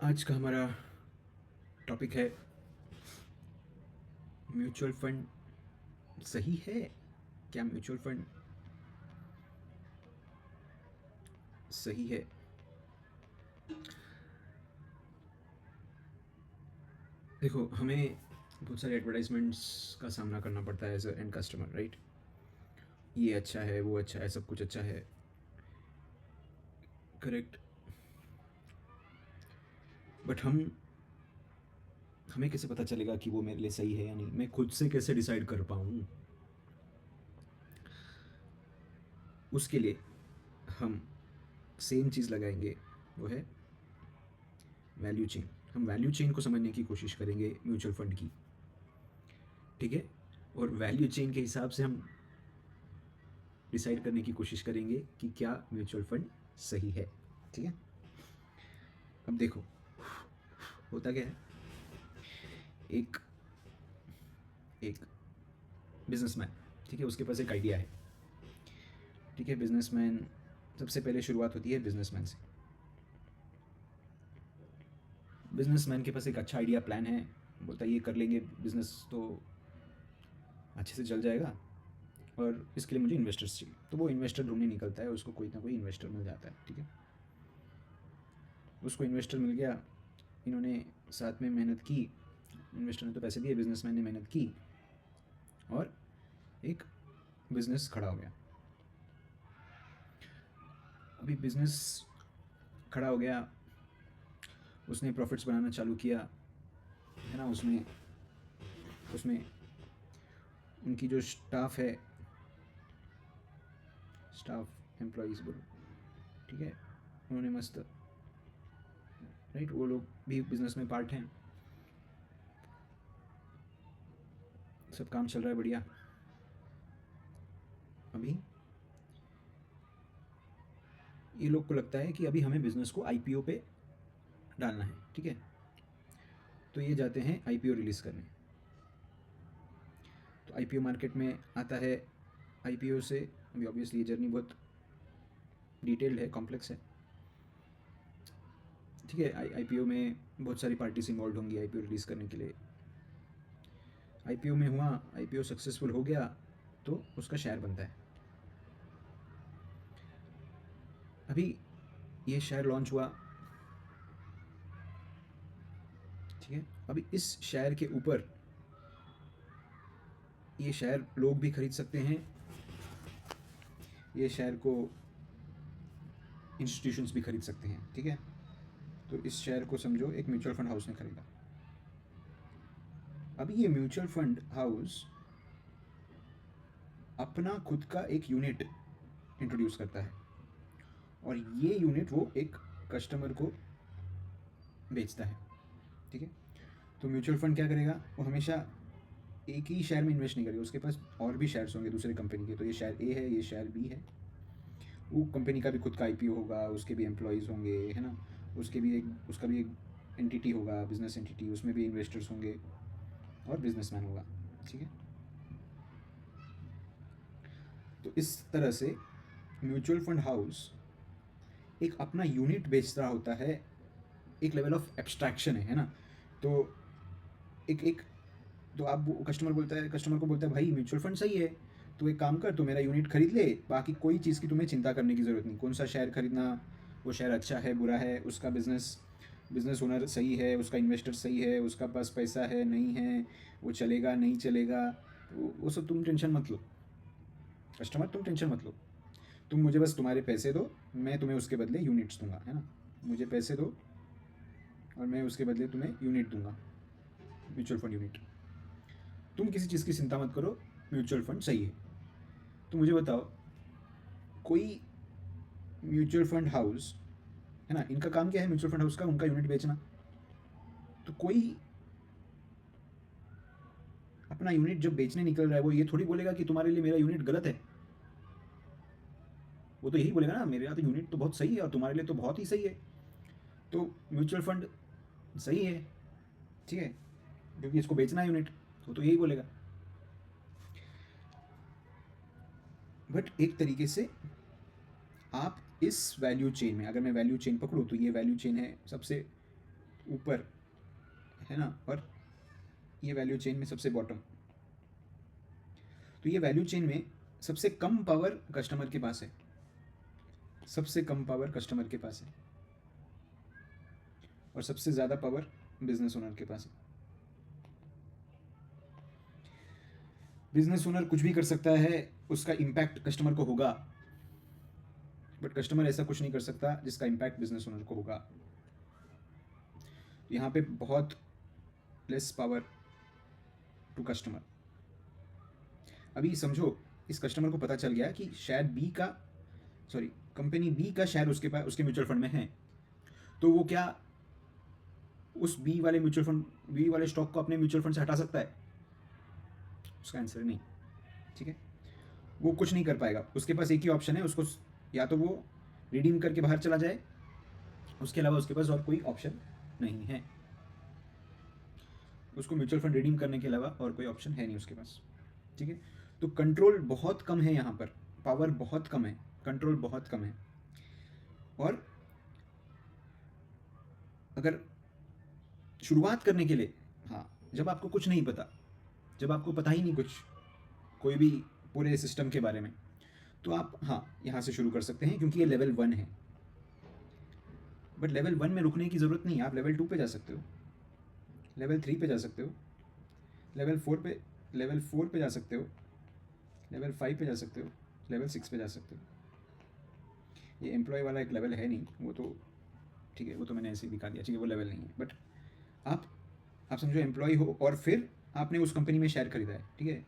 आज का हमारा टॉपिक है म्यूचुअल फंड सही है। क्या म्यूचुअल फंड सही है? देखो, हमें बहुत सारे एडवर्टाइजमेंट्स का सामना करना पड़ता है एज एन कस्टमर, राइट? ये अच्छा है, वो अच्छा है, सब कुछ अच्छा है, करेक्ट। बट हमें कैसे पता चलेगा कि वो मेरे लिए सही है या नहीं? मैं खुद से कैसे डिसाइड कर पाऊँ? उसके लिए हम सेम चीज़ लगाएंगे, वो है वैल्यू चेन। हम वैल्यू चेन को समझने की कोशिश करेंगे म्यूचुअल फंड की, ठीक है? और वैल्यू चेन के हिसाब से हम डिसाइड करने की कोशिश करेंगे कि क्या म्यूचुअल फंड सही है, ठीक है? अब देखो, होता क्या है, एक एक बिजनेसमैन, ठीक है, उसके पास एक आइडिया है, ठीक है? बिजनेसमैन, सबसे पहले शुरुआत होती है बिजनेसमैन से। बिजनेसमैन के पास एक अच्छा आइडिया प्लान है, बोलता है ये कर लेंगे, बिजनेस तो अच्छे से चल जाएगा और इसके लिए मुझे इन्वेस्टर्स चाहिए। तो वो इन्वेस्टर ढूंढने निकलता है, उसको कोई ना कोई इन्वेस्टर मिल जाता है, ठीक है? उसको इन्वेस्टर मिल गया, इन्होंने साथ में मेहनत की, इन्वेस्टर ने तो पैसे दिए, बिजनेसमैन ने मेहनत की और एक बिजनेस खड़ा हो गया। अभी बिजनेस खड़ा हो गया, उसने प्रॉफिट्स बनाना चालू किया, है ना? उसमें उसमें उनकी जो स्टाफ है, स्टाफ एम्प्लॉयज़ बोलो, ठीक है, उन्होंने मस्त, राइट, वो लोग भी बिजनेस में पार्ट हैं, सब काम चल रहा है बढ़िया। अभी ये लोग को लगता है कि अभी हमें बिजनेस को आईपीओ पे डालना है, ठीक है? तो ये जाते हैं आईपीओ रिलीज़ करने। तो आईपीओ मार्केट में आता है, आईपीओ से अभी ऑब्वियसली ये जर्नी बहुत डिटेल्ड है, कॉम्प्लेक्स है, ठीक है? आईपीओ में बहुत सारी पार्टीज इन्वॉल्व होंगी आईपीओ रिलीज़ करने के लिए। आईपीओ में हुआ, आईपीओ सक्सेसफुल हो गया तो उसका शेयर बनता है। अभी ये शेयर लॉन्च हुआ, ठीक है? अभी इस शेयर के ऊपर, ये शेयर लोग भी खरीद सकते हैं, ये शेयर को इंस्टीट्यूशंस भी खरीद सकते हैं, ठीक है? तो इस शेयर को समझो एक म्यूचुअल फंड हाउस ने खरीदा। अभी ये म्यूचुअल फंड हाउस अपना खुद का एक यूनिट इंट्रोड्यूस करता है और ये यूनिट वो एक कस्टमर को बेचता है, ठीक है? तो म्यूचुअल फंड क्या करेगा, वो हमेशा एक ही शेयर में इन्वेस्ट नहीं करेगा, उसके पास और भी शेयर्स होंगे दूसरे कंपनी के। तो ये शेयर ए है, ये शेयर बी है, वो कंपनी का भी खुद का आईपीओ होगा, उसके भी एम्प्लॉयज़ होंगे, है ना? उसका भी एक एंटिटी होगा, बिजनेस एंटिटी, उसमें भी इन्वेस्टर्स होंगे और बिजनेसमैन होगा, ठीक है? तो इस तरह से म्यूचुअल फंड हाउस एक अपना यूनिट बेच रहा होता है, एक लेवल ऑफ एब्स्ट्रैक्शन है ना? तो एक एक तो आप कस्टमर को बोलता है भाई म्यूचुअल फंड सही है, तो एक काम कर, तो मेरा यूनिट खरीद ले, बाकी कोई चीज़ की तुम्हें चिंता करने की ज़रूरत नहीं। कौन सा शेयर खरीदना, वो शेयर अच्छा है बुरा है, उसका बिजनेस बिजनेस ओनर सही है, उसका इन्वेस्टर सही है, उसका पास पैसा है नहीं है, वो चलेगा नहीं चलेगा, तो वो सब तुम टेंशन मत लो। कस्टमर, तुम टेंशन मत लो, तुम मुझे बस तुम्हारे पैसे दो, मैं तुम्हें उसके बदले यूनिट्स दूंगा, है ना? मुझे पैसे दो और मैं उसके बदले तुम्हें यूनिट दूंगा, म्यूचुअल फंड यूनिट। तुम किसी चीज़ की चिंता मत करो, म्यूचुअल फंड सही है। तो मुझे बताओ, कोई म्यूचुअल फंड हाउस, है ना, इनका काम क्या है म्यूचुअल फंड हाउस का? उनका यूनिट बेचना। तो कोई अपना यूनिट जब बेचने निकल रहा है, वो ये थोड़ी बोलेगा कि तुम्हारे लिए मेरा यूनिट गलत है। वो तो यही बोलेगा ना, मेरे यहाँ तो यूनिट तो बहुत सही है और तुम्हारे लिए तो बहुत ही सही है, तो म्यूचुअल फंड सही है, ठीक है, क्योंकि इसको बेचना है यूनिट, वो तो यही बोलेगा। बट एक तरीके से आप इस वैल्यू चेन में, अगर मैं वैल्यू चेन पकड़ूँ तो ये वैल्यू चेन है सबसे ऊपर है ना, और ये वैल्यू चेन में सबसे बॉटम। तो ये वैल्यू चेन में सबसे कम पावर कस्टमर के पास है, सबसे कम पावर कस्टमर के पास है, और सबसे ज़्यादा पावर बिजनेस ओनर के पास है। बिजनेस ओनर कुछ भी कर सकता है, उसका इम्पैक्ट कस्टमर को होगा, बट कस्टमर ऐसा कुछ नहीं कर सकता जिसका इम्पैक्ट बिजनेस ओनर को होगा। यहाँ पे बहुत लेस पावर टू कस्टमर। अभी समझो, इस कस्टमर को पता चल गया कि शायद कंपनी बी का शेयर उसके पास, उसके म्यूचुअल फंड में है, तो वो क्या उस बी वाले स्टॉक को अपने म्यूचुअल फंड से हटा सकता है? उसका आंसर नहीं। ठीक है, वो कुछ नहीं कर पाएगा। उसके पास एक ही ऑप्शन है, उसको या तो वो रिडीम करके बाहर चला जाए, उसके अलावा उसके पास और कोई ऑप्शन नहीं है। उसको म्यूचुअल फंड रिडीम करने के अलावा और कोई ऑप्शन है नहीं उसके पास। ठीक है, तो कंट्रोल बहुत कम है यहाँ पर, पावर बहुत कम है, कंट्रोल बहुत कम है। और अगर शुरुआत करने के लिए, हाँ, जब आपको कुछ नहीं पता, जब आपको पता ही नहीं कुछ कोई भी पूरे सिस्टम के बारे में, तो आप हाँ यहाँ से शुरू कर सकते हैं, क्योंकि ये लेवल 1 है। बट लेवल 1 में रुकने की ज़रूरत नहीं है, आप लेवल 2 पे जा सकते हो, लेवल 3 पे जा सकते हो, लेवल 4 पे जा सकते हो, लेवल 5 पे जा सकते हो, लेवल 6 पे जा सकते हो। ये एम्प्लॉय वाला एक लेवल है नहीं, वो तो ठीक है, वो तो मैंने ऐसे ही दिखा दिया, ठीक है, वो लेवल नहीं है। बट आप समझो एम्प्लॉय हो और फिर आपने उस कंपनी में शेयर खरीदा है, ठीक है,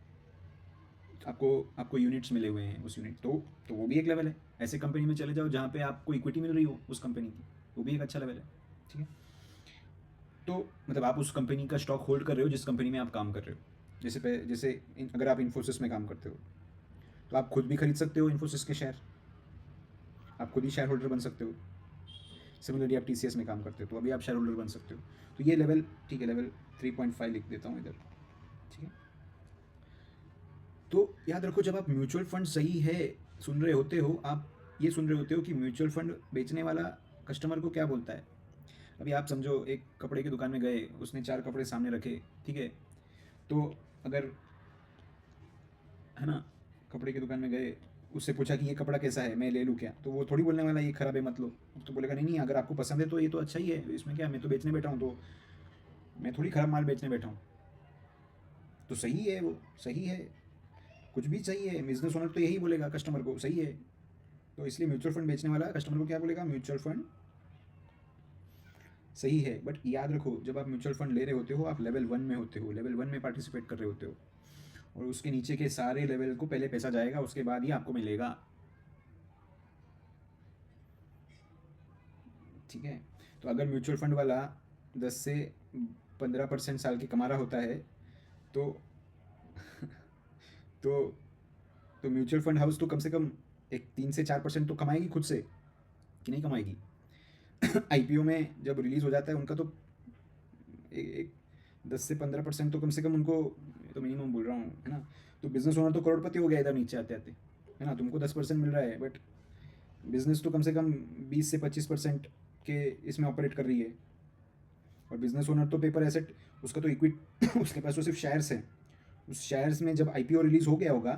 आपको यूनिट्स मिले हुए हैं उस यूनिट, तो वो भी एक लेवल है। ऐसे कंपनी में चले जाओ जहाँ पे आपको इक्विटी मिल रही हो उस कंपनी की, वो भी एक अच्छा लेवल है। ठीक है, तो मतलब आप उस कंपनी का स्टॉक होल्ड कर रहे हो जिस कंपनी में आप काम कर रहे हो। जैसे अगर आप इन्फोसिस में काम करते हो, तो आप खुद भी खरीद सकते हो इन्फोसिस के शेयर, आप खुद ही शेयर होल्डर बन सकते हो। सिमिलरली आप TCS में काम करते हो, तो अभी आप शेयर होल्डर बन सकते हो। तो ये लेवल, ठीक है, लेवल 3.5 लिख देता हूँ इधर। ठीक है, तो याद रखो, जब आप म्यूचुअल फंड सही है सुन रहे होते हो, आप ये सुन रहे होते हो कि म्यूचुअल फंड बेचने वाला कस्टमर को क्या बोलता है। अभी आप समझो, एक कपड़े की दुकान में गए, उसने 4 कपड़े सामने रखे, ठीक है, तो अगर है ना, कपड़े की दुकान में गए, उससे पूछा कि ये कपड़ा कैसा है, मैं ले लूँ क्या, तो वो थोड़ी बोलने वाला ये खराब है मत लो। तो बोलेगा नहीं नहीं, अगर आपको पसंद है तो ये तो अच्छा ही है, इसमें क्या, मैं तो बेचने बैठा हूँ, तो मैं थोड़ी खराब माल बेचने बैठा हूँ। तो सही है, वो सही है, कुछ भी सही है, बिजनेस ओनर तो यही बोलेगा कस्टमर को, सही है। तो इसलिए म्यूचुअल फंड बेचने वाला कस्टमर को क्या बोलेगा, म्यूचुअल फंड सही है। बट याद रखो, जब आप म्यूचुअल फंड ले रहे होते हो, आप लेवल 1 में होते हो, लेवल 1 में पार्टिसिपेट कर रहे होते हो, और उसके नीचे के सारे लेवल को पहले पैसा जाएगा, उसके बाद ही आपको मिलेगा। ठीक है, तो अगर म्यूचुअल फंड वाला 10 से 15% साल की कमा रहा होता है, तो तो तो म्यूचुअल फंड हाउस तो कम से कम एक 3 से 4% तो कमाएगी खुद से, कि नहीं कमाएगी? IPO में जब रिलीज़ हो जाता है उनका, तो एक 10 से 15% तो कम से कम उनको, तो मिनिमम बोल रहा हूँ, है ना। तो बिजनेस ओनर तो करोड़पति हो गया इधर नीचे आते आते, है ना। तुमको 10% मिल रहा है, बट बिजनेस तो कम से कम 20 से 25% के इसमें ऑपरेट कर रही है। और बिजनेस ओनर तो पेपर एसेट, उसका तो इक्विट उसके पास तो सिर्फ शेयर्स हैं। उस शेयर्स में जब IPO रिलीज़ हो गया होगा,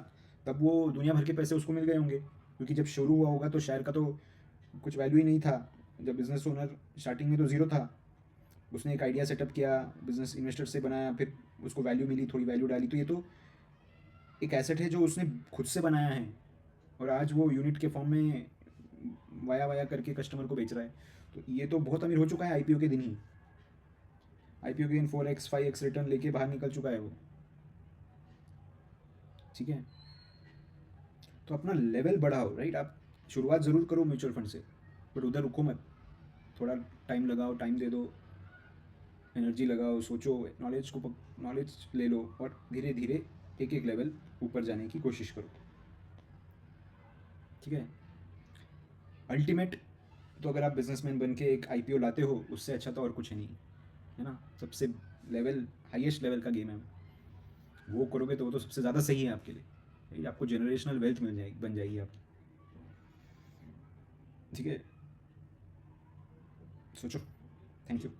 तब वो दुनिया भर के पैसे उसको मिल गए होंगे, क्योंकि जब शुरू हुआ होगा तो शेयर का तो कुछ वैल्यू ही नहीं था। जब बिजनेस ओनर स्टार्टिंग में तो ज़ीरो था, उसने एक आइडिया सेटअप किया, बिजनेस इन्वेस्टर से बनाया, फिर उसको वैल्यू मिली, थोड़ी वैल्यू डाली, तो ये तो एक एसेट है जो उसने खुद से बनाया है, और आज वो यूनिट के फॉर्म में वाया वाया करके कस्टमर को बेच रहा है। तो ये तो बहुत अमीर हो चुका है IPO के दिन ही। IPO के दिन 4x 5x रिटर्न लेके बाहर निकल चुका है वो। ठीक है, तो अपना लेवल बढ़ाओ, राइट। आप शुरुआत ज़रूर करो म्यूचुअल फंड से, बट उधर रुको मत, थोड़ा टाइम लगाओ, टाइम दे दो, एनर्जी लगाओ, सोचो, नॉलेज ले लो, और धीरे धीरे एक एक लेवल ऊपर जाने की कोशिश करो। ठीक है, अल्टीमेट तो अगर आप बिजनेसमैन बन के एक IPO लाते हो, उससे अच्छा तो और कुछ है नहीं, है ना। सबसे लेवल, हाईएस्ट लेवल का गेम है वो करोगे तो वो तो सबसे ज़्यादा सही है आपके लिए, आपको जनरेशनल वेल्थ मिल जाएगी, बन जाएगी आप। ठीक है, सोचो। Thank you.